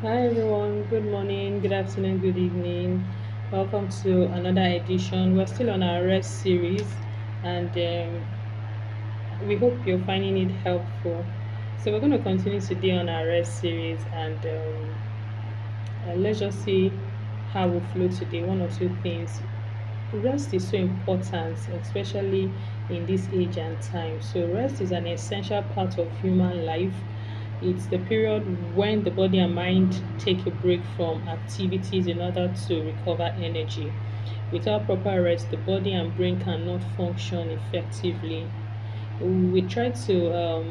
Hi everyone, good morning, good afternoon, good evening. Welcome to another edition. We're still on our rest series and we hope you're finding it helpful. So, we're going to continue today on our rest series and let's just see how we flow today. One or two things. Rest is so important, especially in this age and time. So, rest is an essential part of human life. It's the period when the body and mind take a break from activities in order to recover energy. Without proper rest, the body and brain cannot function effectively. We try to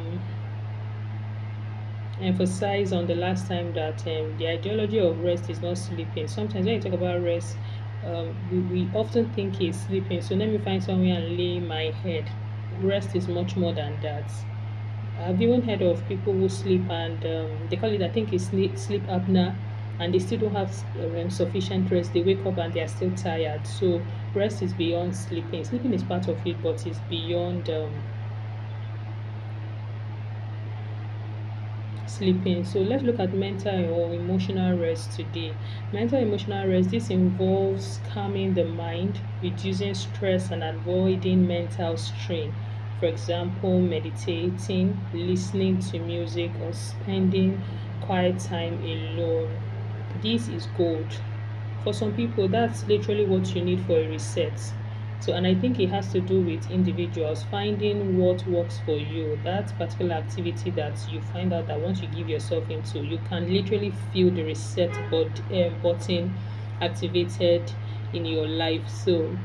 emphasize on the last time that the ideology of rest is not sleeping. Sometimes when you talk about rest, we often think it's sleeping. So let me find somewhere and lay my head. Rest is much more than that. I've even heard of people who sleep and they call it, I think it's sleep apnea, and they still don't have sufficient rest. They wake up and they are still tired. So rest is beyond sleeping. Sleeping is part of it, but it's beyond sleeping. So let's look at mental or emotional rest today. Mental emotional rest, this involves calming the mind, reducing stress and avoiding mental strain. For example, meditating, listening to music, or spending quiet time alone. This is gold. For some people, that's literally what you need for a reset. So, and I think it has to do with individuals finding what works for you. That particular activity that you find out that once you give yourself into, you can literally feel the reset button activated in your life. So,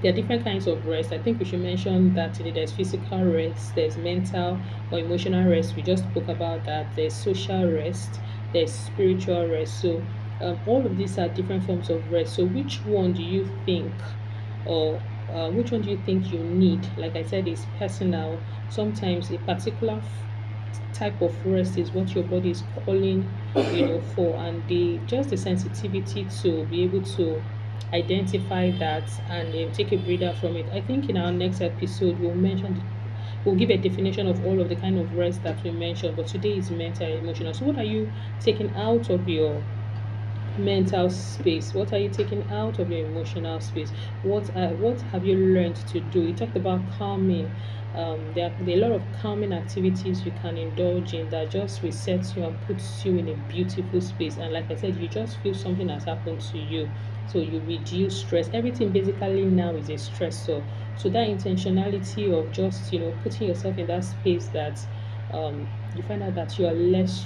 there are different kinds of rest. I think we should mention that today there's physical rest, there's mental or emotional rest. We just spoke about that. There's social rest, there's spiritual rest. So, all of these are different forms of rest. So, which one do you think, or which one do you think you need? Like I said, it's personal. Sometimes a particular type of rest is what your body is calling, for, and the sensitivity to be able to identify that and take a breather from it. I think in our next episode we'll give a definition of all of the kind of rest that we mentioned, but today is mental and emotional. So what are you taking out of your mental space? What are you taking out of your emotional space? What have you learned to do? You talked about calming. There are a lot of calming activities you can indulge in that just resets you and puts you in a beautiful space. And like I said, you just feel something has happened to you. So you reduce stress. Everything basically now is a stressor. So that intentionality of just putting yourself in that space that you find out that you are less